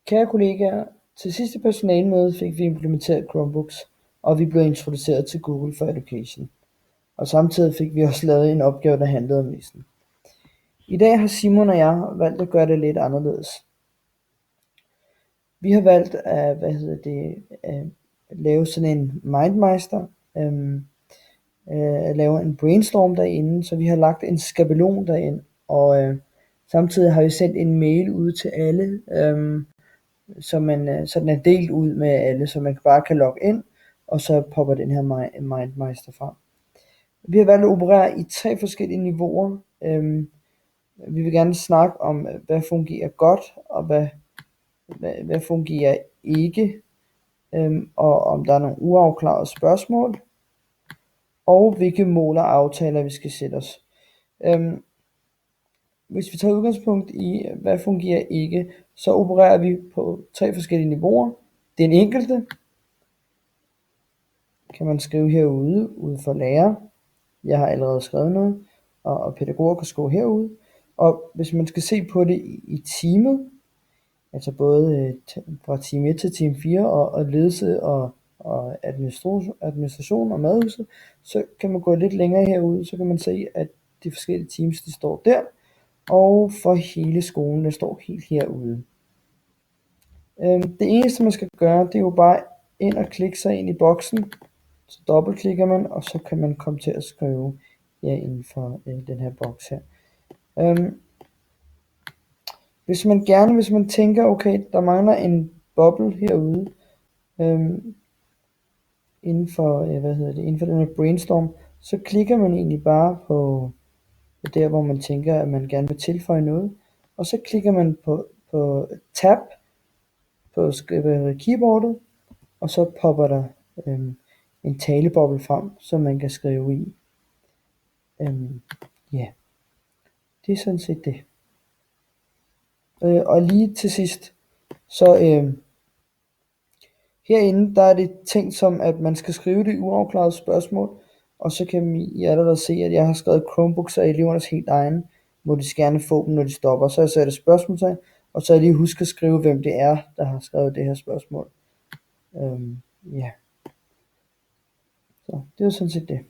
Kære kollegaer, til sidste personalemøde fik vi implementeret Chromebooks, og vi blev introduceret til Google for Education. Og samtidig fik vi også lavet en opgave, der handlede om listen. I dag har Simon og jeg valgt at gøre det lidt anderledes. Vi har valgt at lave sådan en mindmeister, at lave en brainstorm derinde, så vi har lagt en skabelon derind, og samtidig har vi sendt en mail ud til alle, så den er delt ud med alle, så man bare kan logge ind, og så popper den her mindmeister frem. Vi har valgt at operere i 3 forskellige niveauer. Vi vil gerne snakke om, hvad fungerer godt, og hvad fungerer ikke, og om der er nogle uafklarede spørgsmål, og hvilke mål og aftaler vi skal sætte os. Hvis vi tager udgangspunkt i, hvad fungerer ikke, så opererer vi på 3 forskellige niveauer. Den enkelte kan man skrive herude, ude for lærer. Jeg har allerede skrevet noget, og pædagoger kan skrive herude. Og hvis man skal se på det i teamet, altså både fra team 1 til team 4, og ledelse og administration og madhuset, så kan man gå lidt længere herude, så kan man se, at de forskellige teams, de står der, og for hele skolen, der står helt herude. Det eneste man skal gøre, det er jo bare ind og klikke sig ind i boksen, så dobbeltklikker man, og så kan man komme til at skrive inden for den her boks her. Hvis man tænker, okay, der mangler en boble herude, inden for den her brainstorm, så klikker man egentlig bare på der, hvor man tænker, at man gerne vil tilføje noget, og så klikker man på tab på keyboardet, og så popper der en taleboble frem, som man kan skrive i. Det er sådan set det. Og lige til sidst, så herinde, der er det tænkt som, at man skal skrive det uafklarede spørgsmål, og så kan I allerede se, at jeg har skrevet Chromebooks er elevernes helt egen, må de gerne få dem, når de stopper. Så jeg sætter spørgsmålstegn, og så er lige husk at skrive, hvem det er, der har skrevet det her spørgsmål. Så det var sådan set det.